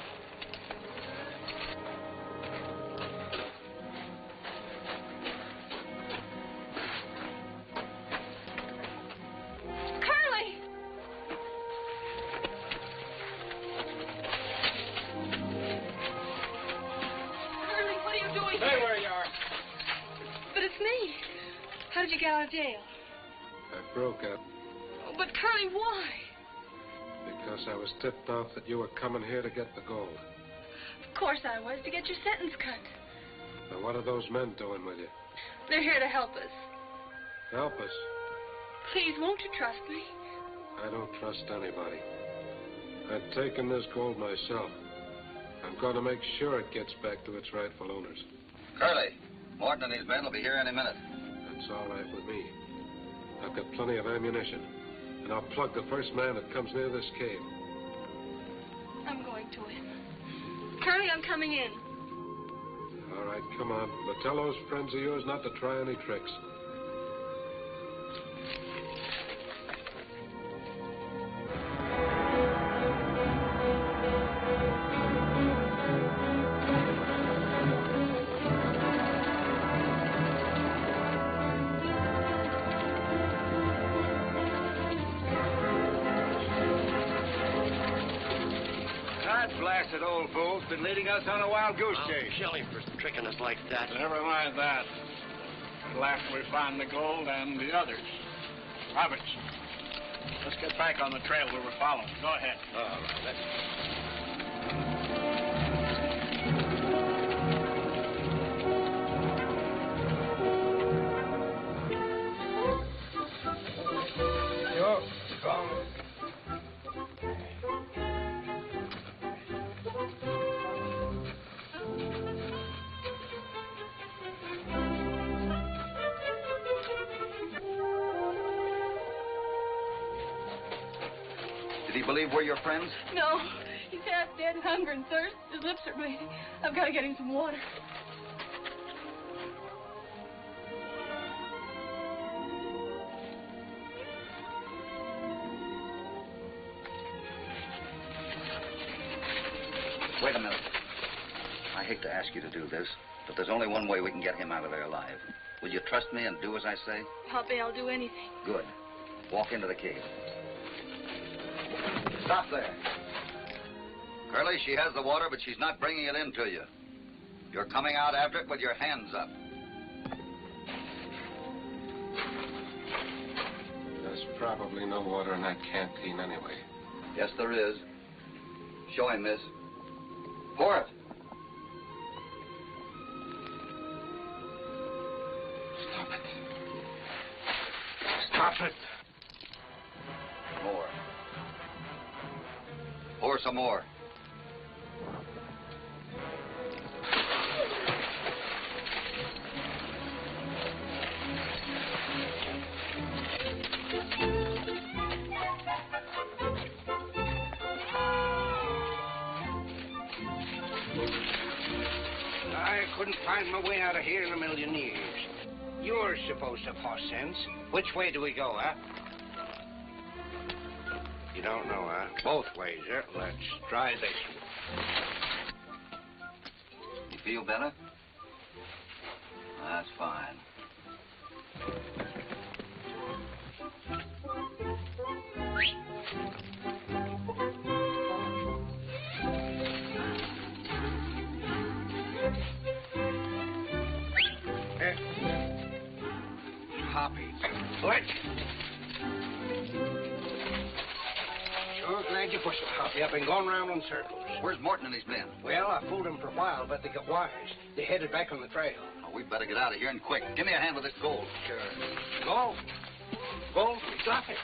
Curly! Curly, what are you doing Stay here? where you are. But it's me. How did you get out of jail? I broke out Oh, but Curly, why? because I was tipped off that you were coming here to get the gold. Of course I was, to get your sentence cut. Now, what are those men doing with you? They're here to help us. Help us. Please, won't you trust me? I don't trust anybody. I've taken this gold myself. I'm going to make sure it gets back to its rightful owners. Curly, Morton and his men will be here any minute. That's all right with me. I've got plenty of ammunition, and I'll plug the first man that comes near this cave. I'm going to it. Curly, I'm coming in. All right, come on. But tell those friends of yours not to try any tricks. Blasted old fool's been leading us on a wild goose chase. Kill him for tricking us like that. Never mind that. Till after we find the gold and the others. Roberts, let's get back on the trail we were following. Go ahead. All right, let's... You're strong. Did he believe we're your friends? No, he's half dead of hunger and thirst. His lips are bleeding. I've got to get him some water. Wait a minute. I hate to ask you to do this, but there's only one way we can get him out of there alive. Will you trust me and do as I say? Poppy, I'll do anything. Good. Walk into the cave. Stop there. Curly, she has the water, but she's not bringing it in to you. You're coming out after it with your hands up. There's probably no water in that canteen anyway. Yes, there is. Show him this. Pour it. Stop it. Stop it. More. Pour some more. I couldn't find my way out of here in a million years. You're supposed to have sense. Which way do we go, huh? You don't know, huh? Both ways, huh? Let's try this one. You feel better? That's fine. Hoppy. What? push it, Hoppy. I've been going round in circles. Where's Morton and his men? Well, I fooled them for a while, but they got wise. They headed back on the trail. Oh, we better get out of here and quick. Give me a hand with this gold. Sure. Gold? Gold? We got it.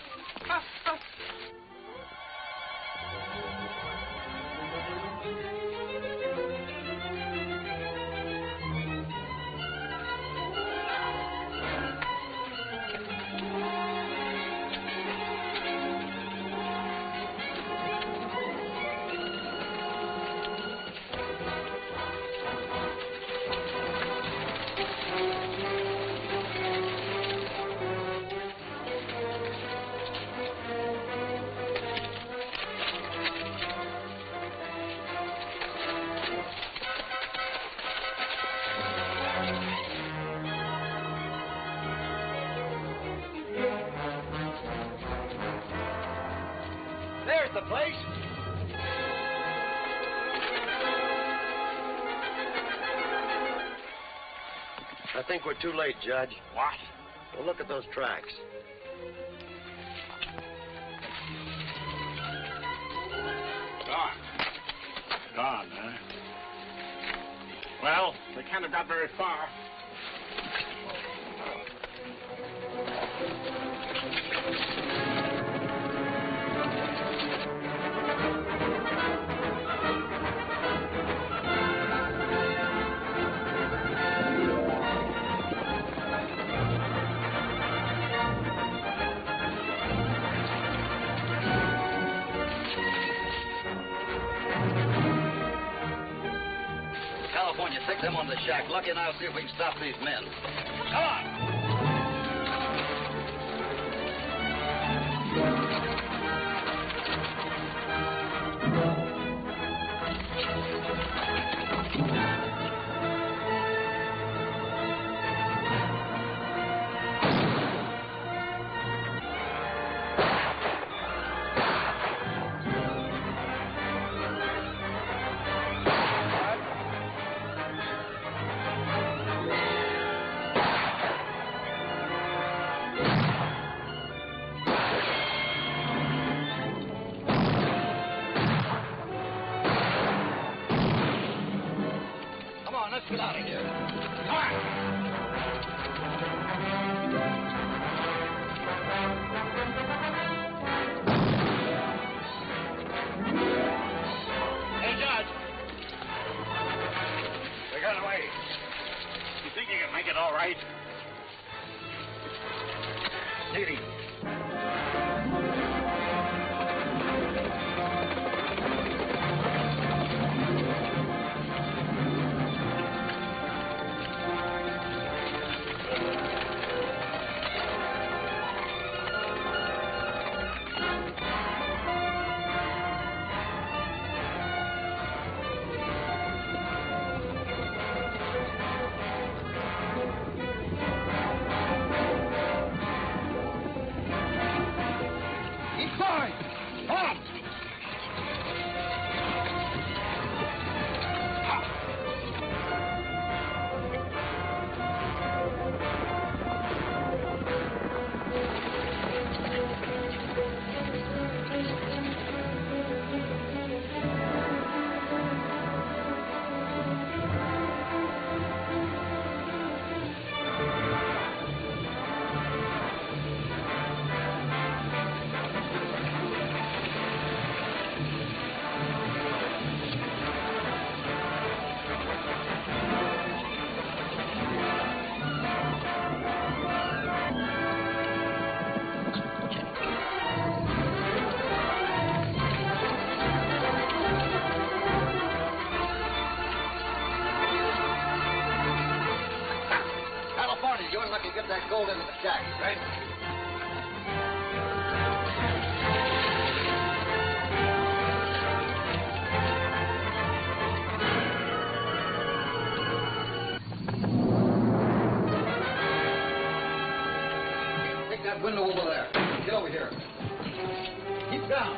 There's the place. I think we're too late, Judge. What? Well, look at those tracks. Gone. Gone, huh? Well, they can't have got very far. California, take them on the shack. Lucky and I'll see if we can stop these men. Come on! Let's get out of here. Come on. Hey, Judge. They got away. You think you can make it all right? Take it easy. You and Lucky get that gold into the shack, right? Take that window over there. Get over here. Keep down.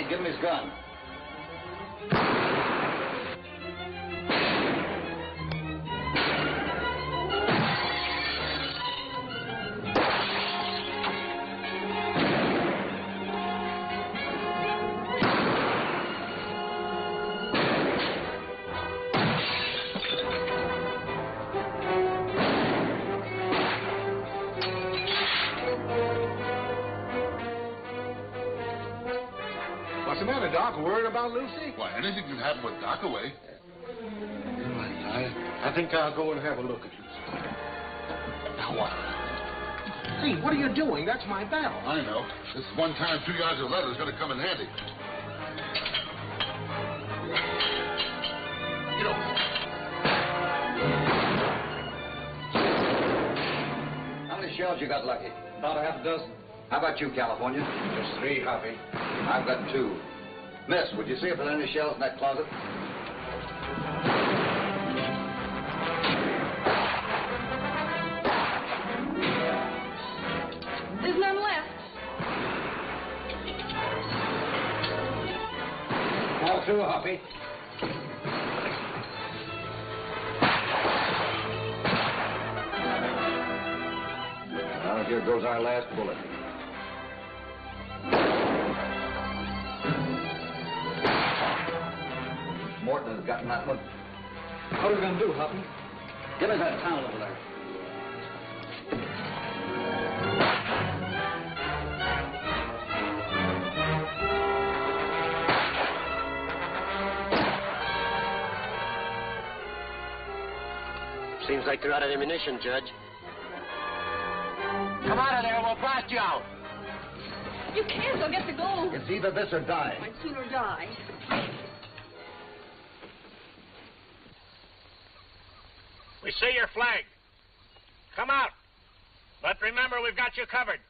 give him his gun. What's the matter, Doc? Worried about Lucy? Why, anything can happen with Doc away. All right, I think I'll go and have a look at Lucy. Now what? Hey, what are you doing? That's my bell. I know. This one time 2 yards of leather is going to come in handy. Get over there. How many shells you got, Lucky? About a half a dozen. How about you, California? Just 3, Hoppy. I've got 2. Miss, would you see if there are any shells in that closet? There's none left. All through, Hoppy. Well, here goes our last bullet. Morton has gotten that one. What are we going to do, Hoppy? Give me that towel over there. Seems like they're out of ammunition, Judge. Come out of there, we'll blast you out. You can't. I'll get the gold. It's either this or die. I'd sooner die. We see your flag. Come out. But remember, we've got you covered.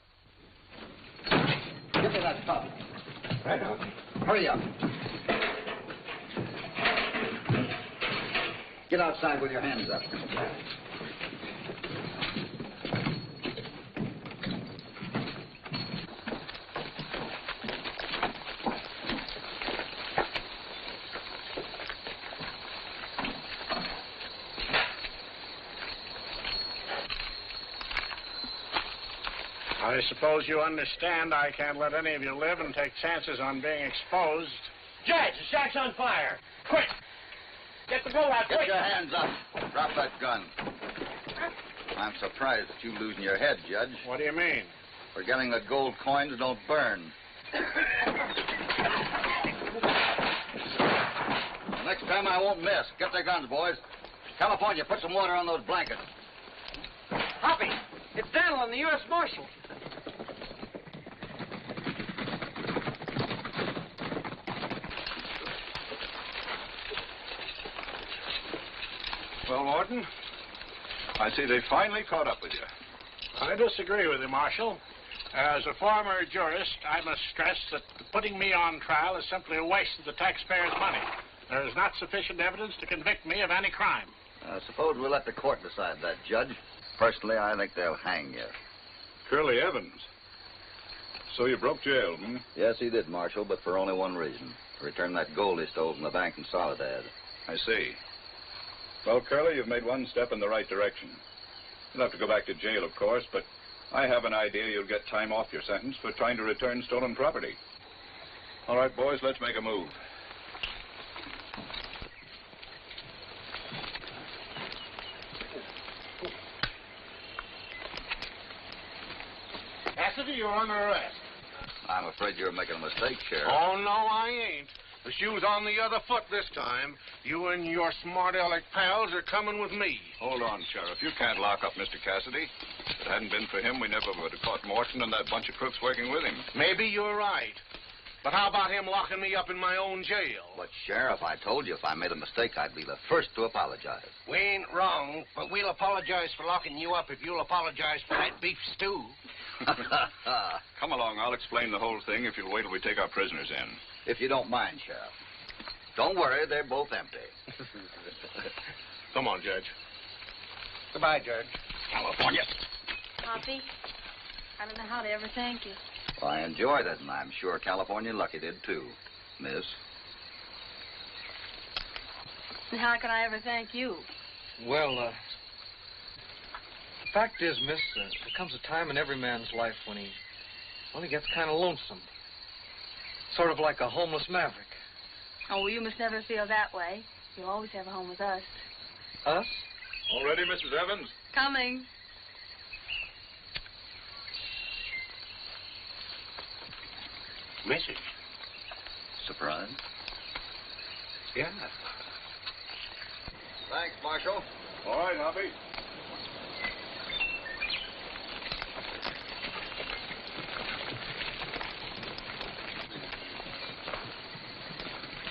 Give me that pup. Right on. Hurry up. Get outside with your hands up. I suppose you understand I can't let any of you live and take chances on being exposed. Judge, the shack's on fire. Quick! Get the boat out, Get quick! your hands up. Drop that gun. I'm surprised at you losing your head, Judge. What do you mean? Forgetting that gold coins don't burn. Next time I won't miss. Get their guns, boys. California, put some water on those blankets. Hoppy, it's Daniel and the U.S. Marshal. Well, Morton, I see they finally caught up with you. I disagree with you, Marshal. As a former jurist, I must stress that putting me on trial is simply a waste of the taxpayers' money. There is not sufficient evidence to convict me of any crime. Suppose we let the court decide that, Judge. Personally, I think they'll hang you. Curly Evans. So you broke jail, hmm? Yes, he did, Marshal, but for only one reason. To return that gold he stole from the bank in Soledad. I see. Well, Curly, you've made one step in the right direction. You'll have to go back to jail, of course, but I have an idea you'll get time off your sentence for trying to return stolen property. All right, boys, let's make a move. Cassidy, you're under arrest. I'm afraid you're making a mistake, Sheriff. Oh, no, I ain't. The shoe's on the other foot this time. You and your smart aleck pals are coming with me. Hold on, Sheriff. You can't lock up Mr. Cassidy. If it hadn't been for him, we never would have caught Morton and that bunch of crooks working with him. Maybe you're right. But how about him locking me up in my own jail? But, Sheriff, I told you if I made a mistake, I'd be the first to apologize. We ain't wrong, but we'll apologize for locking you up if you'll apologize for that beef stew. Come along. I'll explain the whole thing if you'll wait till we take our prisoners in. If you don't mind, Sheriff. Don't worry, they're both empty. Come on, Judge. Goodbye, Judge. California. Poppy, I don't know how to ever thank you. Well, I enjoyed it, and I'm sure California Lucky did, too, miss. And how can I ever thank you? Well, the fact is, miss, there comes a time in every man's life when he gets kind of lonesome. Sort of like a homeless maverick. Oh, well, you must never feel that way. You'll always have a home with us. Us? All ready, Mrs. Evans? Coming. Message. Surprise? Yeah. Thanks, Marshal. All right, Hoppy.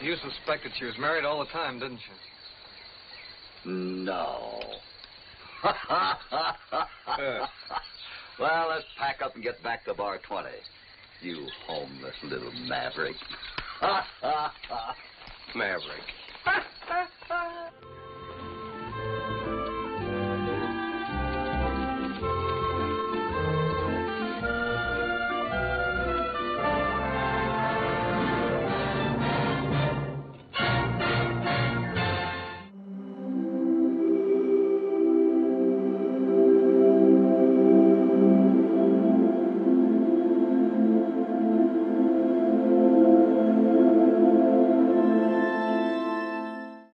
You suspected she was married all the time, didn't you? No. Well, let's pack up and get back to Bar 20. You homeless little maverick. Maverick.